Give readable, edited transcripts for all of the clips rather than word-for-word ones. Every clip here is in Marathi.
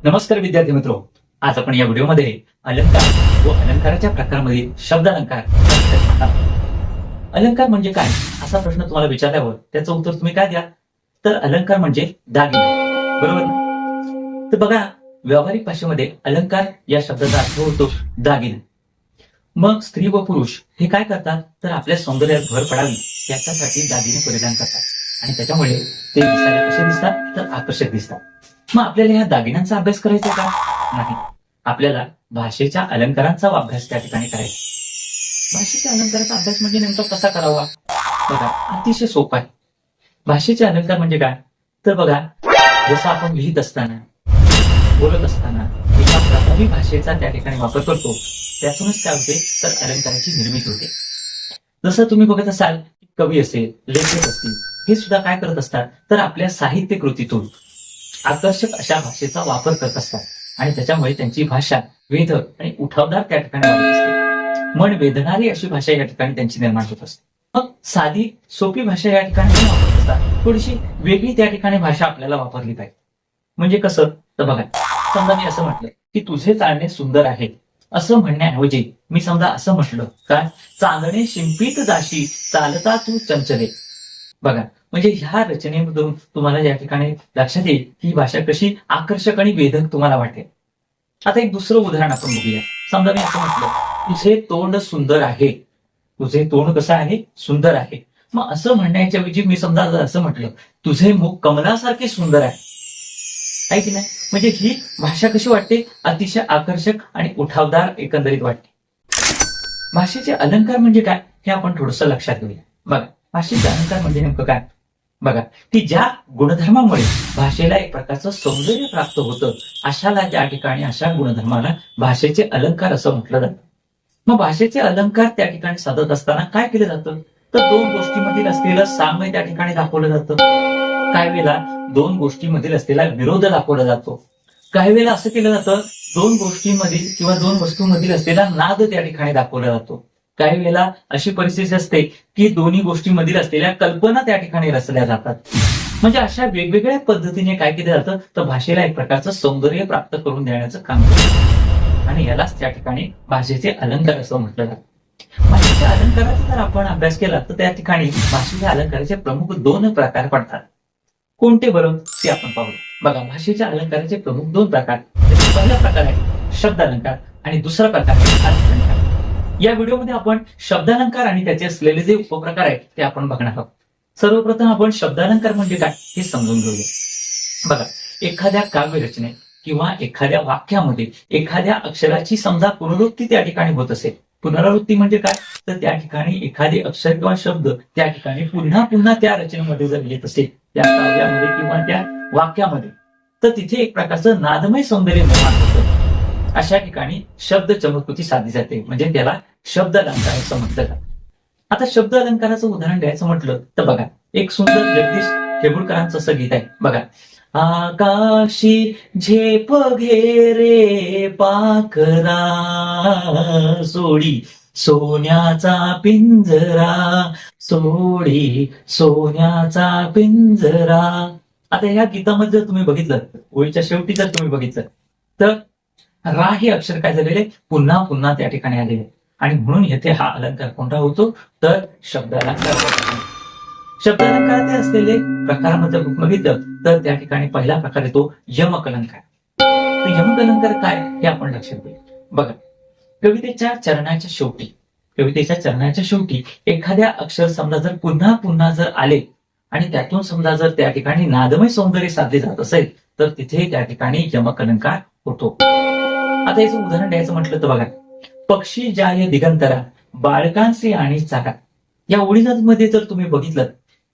नमस्कार विद्यार्थी मित्रो, आज आपण या व्हिडिओमध्ये अलंकार व अलंकाराच्या प्रकारामध्ये शब्द अलंकार अभ्यास करणार आहोत. अलंकार म्हणजे काय असा प्रश्न तुम्हाला विचारल्यावर त्याचं उत्तर तुम्ही काय द्या? तर अलंकार म्हणजे दागिने, बरोबर ना? तर बघा, व्यावहारिक भाषेमध्ये अलंकार या शब्दाचा अर्थ होतो दागिने. मग स्त्री व पुरुष हे काय करतात? तर आपल्या सौंदर्यात भर पडावी याच्यासाठी दागिने परिधान करतात आणि त्याच्यामुळे ते दिसायला कसे दिसतात? तर आकर्षक दिसतात. मग आपल्याला या दागिन्यांचा अभ्यास करायचा का? नाही, आपल्याला भाषेच्या अलंकारांचा अभ्यास त्या ठिकाणी करायचा. भाषेच्या अलंकाराचा अभ्यास म्हणजे नेमका कसा करावा? बघा, अतिशय सोपा आहे. भाषेचे अलंकार म्हणजे काय? तर बघा, जसं आपण लिहित असताना, बोलत असताना एका प्रभावी भाषेचा त्या ठिकाणी वापर करतो, त्यातूनच काय होते? तर अलंकाराची निर्मिती होते. जसं तुम्ही बघत असाल, कवी असेल, लेखक असतील, हे सुद्धा काय करत असतात? तर आपल्या साहित्य कृतीतून आकर्षक अशा भाषेचा वापर करत असतात आणि त्याच्यामुळे त्यांची भाषा वेधक आणि उठावदार त्या ठिकाणी वाटत असते. मन वेधणारी अशी भाषा या ठिकाणी त्यांची निर्माण होत असते. मग साधी सोपी भाषा या ठिकाणी वापरत असतात, थोडीशी वेगळी त्या ठिकाणी भाषा आपल्याला वापरली पाहिजे. म्हणजे कसं? तर बघा, समजा मी असं म्हटलं की तुझे चालणे सुंदर आहे, असं म्हणण्याऐवजी मी समजा असं म्हटलं काय? चांदणे शिंपीत जाशी चालता तू चंचले. बघा, म्हणजे ह्या रचनेमधून तुम्हाला या ठिकाणी लक्षात येईल ही भाषा कशी आकर्षक आणि वेधक तुम्हाला वाटेल. आता एक दुसरं उदाहरण आपण बघूया. समजा मी असं म्हटलं, तुझे तोंड सुंदर आहे. तुझे तोंड कसं आहे? सुंदर आहे. मग असं म्हणण्याच्या ऐवजी मी समजा असं म्हटलं, तुझे मुख कमलासारखे सुंदर आहे की नाही? म्हणजे ही भाषा कशी वाटते? अतिशय आकर्षक आणि उठावदार एकंदरीत वाटते. भाषेचे अलंकार म्हणजे काय हे आपण थोडंसं लक्षात घेऊया. बघा, भाषेचे अलंकार म्हणजे नेमकं काय? बघा, की ज्या गुणधर्मामुळे भाषेला एक प्रकारचं सौंदर्य प्राप्त होतं, अशाला त्या ठिकाणी अशा गुणधर्माला भाषेचे अलंकार असं म्हटलं जातं. मग भाषेचे अलंकार त्या ठिकाणी साधत असताना काय केलं जातं? तर दोन गोष्टींमधील असलेलं साम्य त्या ठिकाणी दाखवलं जातं. काही वेळेला दोन गोष्टींमधील असलेला विरोध दाखवला जातो. काही वेळेला असं केलं जातं, दोन गोष्टींमधील किंवा दोन वस्तूंमधील असलेला नाद त्या ठिकाणी दाखवला जातो. काही वेळेला अशी परिस्थिती असते की दोन्ही गोष्टींमधील असलेल्या कल्पना त्या ठिकाणी रचल्या जातात. म्हणजे अशा वेगवेगळ्या पद्धतीने काय केलं जातं? तर भाषेला एक प्रकारचं सौंदर्य प्राप्त करून देण्याचं काम करतं आणि यालाच त्या ठिकाणी भाषेचे अलंकार असं म्हटलं जातं. भाषेच्या अलंकाराचा जर आपण अभ्यास केला तर त्या ठिकाणी भाषेच्या अलंकाराचे प्रमुख दोन प्रकार पडतात. कोणते बरं? ते आपण पाहूया. बघा, भाषेच्या अलंकाराचे प्रमुख दोन प्रकार. पहिला प्रकार आहे शब्द अलंकार आणि दुसरा प्रकार आहे अर्थ अलंकार. या व्हिडिओमध्ये आपण शब्दालंकार आणि त्याचे असलेले जे उपप्रकार आहेत ते आपण बघणार आहोत. सर्वप्रथम आपण शब्दालंकार म्हणजे काय हे समजून घेऊया. बघा, एखाद्या काव्य रचनेत किंवा एखाद्या वाक्यामध्ये एखाद्या अक्षराची समजा पुनरुक्ती त्या ठिकाणी होत असेल. पुनरावृत्ती म्हणजे काय? तर त्या ठिकाणी एखादे अक्षर किंवा शब्द त्या ठिकाणी पुन्हा पुन्हा त्या रचनेमध्ये जर येत असेल, त्या काव्यामध्ये किंवा त्या वाक्यामध्ये, तर तिथे एक प्रकारचं नादमय सौंदर्य निर्माण होतं. अशा ठिकाणी शब्द चमत्कृती साधली जाते, म्हणजे त्याला शब्द अलंकार असं म्हटलं जातं. आता शब्द अलंकाराचं उदाहरण द्यायचं म्हटलं तर बघा, एक सुंदर जगदीश खेबुडकरांचं असं गीत आहे. बघा, आकाशी झेप घेरे पाखरा सोडी सोन्याचा पिंजरा, सोडी सोन्याचा पिंजरा. आता ह्या गीतामध्ये जर तुम्ही बघितलं, ओळीच्या शेवटी जर तुम्ही बघितलं तर रा हे अक्षर काय झालेले पुन्हा पुन्हा त्या ठिकाणी आलेले आणि म्हणून येथे हा अलंकार कोणता होतो? तर शब्द अलंकार. शब्द अलंकारात असलेले प्रकारामध्ये बघितलं तर त्या ठिकाणी पहिला प्रकार येतो यमक अलंकार. तर यमक अलंकार काय हे आपण लक्षात घेऊ. बघा, कवितेच्या चरणाच्या शेवटी एखाद्या अक्षर समजा जर पुन्हा पुन्हा जर आले आणि त्यातून समजा जर त्या ठिकाणी नादमय सौंदर्य साधले जात असेल तर तिथे त्या ठिकाणी यमक अलंकार होतो. आता याचं उदाहरण द्यायचं म्हटलं तर बघा, पक्षी जाय दिगंतरा बाळकांचे आणि चारा. या ओळीमध्ये जर तुम्ही बघितलं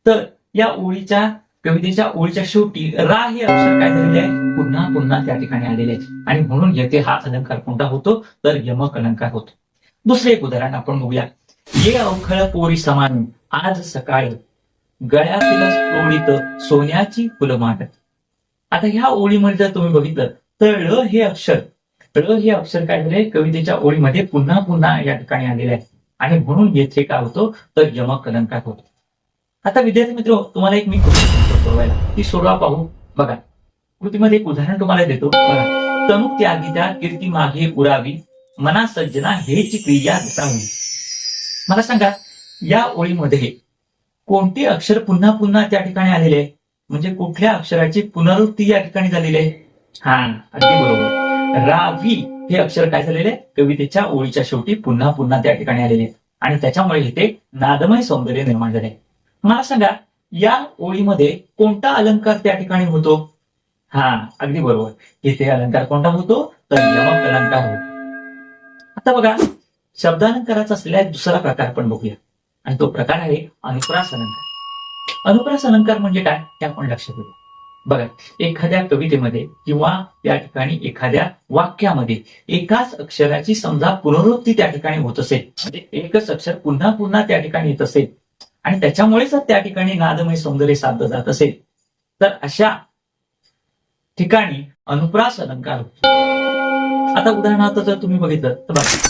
तर या कवितेच्या ओळीच्या शेवटी रा हे अक्षर काय झालेले आहे? पुन्हा पुन्हा त्या ठिकाणी आलेले आहे आणि म्हणून येथे हा अलंकार कोणता होतो? तर यमक अलंकार होतो. दुसरे एक उदाहरण आपण बघूया. ये अवखळ पोरी समान आज सकाळी गळ्यातील ओळीत सोन्याची फुलमाळ. आता ह्या ओळीमध्ये जर तुम्ही बघितलं तर ळ हे अक्षर काय झाले? कवितेच्या ओळीमध्ये पुन्हा पुन्हा या ठिकाणी आलेले आहे आणि म्हणून येथे काय होतो? तर यमक अलंकार होतो. आता विद्यार्थी मित्र, तुम्हाला एक मी सोडवायला ती सोडवा पाहू. बघा, कृतीमध्ये एक उदाहरण तुम्हाला देतो बघा. तनु त्यागिता कीर्ती मागे उरावी, मना सज्जना हेची क्रिया दिसावी. मला सांगा या ओळीमध्ये कोणते अक्षर पुन्हा पुन्हा त्या ठिकाणी आलेले आहे? म्हणजे कुठल्या अक्षराची पुनरुक्ती या ठिकाणी झालेली आहे? हा, अगदी बरोबर. रावी हे अक्षर काय झालेले आहे? कवितेच्या ओळीच्या शेवटी पुन्हा पुन्हा त्या ठिकाणी आलेले आहे आणि त्याच्यामुळे इथे नादमय सौंदर्य निर्माण झाले. मला सांगा या ओळीमध्ये कोणता अलंकार त्या ठिकाणी होतो? हा, अगदी बरोबर. इथे अलंकार कोणता होतो? तर यमक अलंकार होतो. आता बघा शब्दालंकाराचा असलेला दुसरा प्रकार आपण बघूया आणि तो प्रकार आहे अनुप्रास अलंकार. अनुप्रास अलंकार म्हणजे काय ते आपण लक्षात घेऊया. बघा एखाद्या कवितेमध्ये किंवा त्या ठिकाणी एखाद्या वाक्यामध्ये एकाच अक्षराची समजा पुनरुक्ती त्या ठिकाणी होत असेल, म्हणजे एकच अक्षर पुन्हा पुन्हा त्या ठिकाणी येत असेल आणि त्याच्यामुळेच त्या ठिकाणी नादमय सौंदर्य साधलं जात असेल तर अशा ठिकाणी अनुप्रास अलंकार होतो. आता उदाहरणार्थ जर तुम्ही बघितलं तर बघा,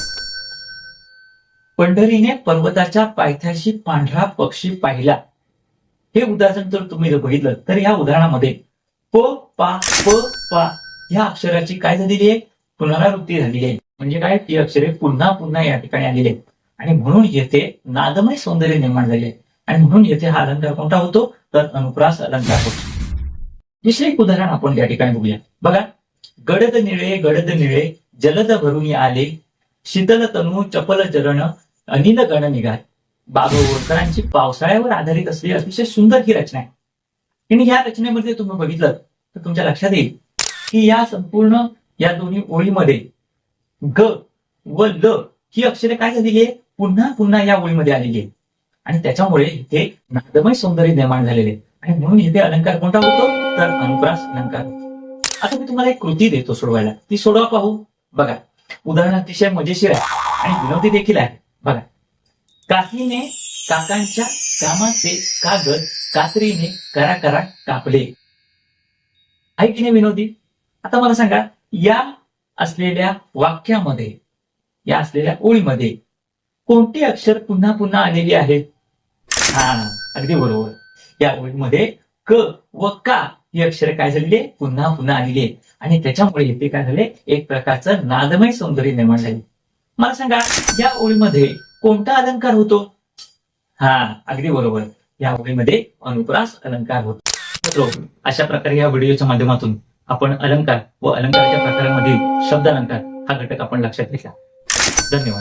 पंढरीने पर्वताच्या पायथ्याशी पांढरा पक्षी पाहिला. हे उदाहरण जर तुम्ही बघितलं तर या उदाहरणामध्ये प पा प पा ह्या अक्षराची काय झालेली आहे? पुनरावृत्ती झालेली आहे. म्हणजे काय, ती अक्षरे पुन्हा पुन्हा या ठिकाणी आलेली आहेत आणि म्हणून येथे नादमय सौंदर्य निर्माण झाले आहे आणि म्हणून येथे हा अलंकार कोणता होतो? तर अनुप्रास अलंकार होतो. दुसरे एक उदाहरण आपण या ठिकाणी बघूया. बघा, गडद निळे जलद भरून आले, शीतल तनू चपल चरण अनिल गण निघाल. बाबा बोरकरांची पावसाळ्यावर आधारित असलेली अतिशय सुंदर ही रचना आहे. आणि ह्या रचनेमध्ये तुम्ही बघितलं तर तुमच्या लक्षात येईल की या संपूर्ण या दोन्ही ओळीमध्ये ग व ल ही अक्षरे काय झालेली आहे? पुन्हा पुन्हा या ओळीमध्ये आलेली आहे आणि त्याच्यामुळे इथे नादमय सौंदर्य निर्माण झालेले आहे आणि म्हणून इथे अलंकार कोणता होतो? तर अनुप्रास अलंकार होतो. आता मी तुम्हाला एक कृती देतो सोडवायला, ती सोडवा पाहू. बघा उदाहरण अतिशय मजेशीर आहे आणि विनोदी देखील आहे. बघा, काकीने काकांच्या कामाचे कागद कात्रीने करा करा कापले. आहे की नाही विनोदी? आता मला सांगा या असलेल्या वाक्यामध्ये, या असलेल्या ओळीमध्ये कोणते अक्षर पुन्हा पुन्हा आलेली आहेत? हा, अगदी बरोबर. या ओळीमध्ये क व का ही अक्षरे काय झालेली आहे? पुन्हा पुन्हा आलेली आहे आणि त्याच्यामुळे इथे काय झाले? एक प्रकारचं नादमय सौंदर्य निर्माण झाले. मला सांगा या ओळीमध्ये कोणता अलंकार होतो? हा, अगदी बरोबर. या ओळीमध्ये अनुप्रास अलंकार होतो. अशा प्रकारे या व्हिडिओच्या माध्यमातून आपण अलंकार व अलंकाराच्या प्रकारांमधील शब्द अलंकार हा घटक आपण लक्षात घेतला. धन्यवाद.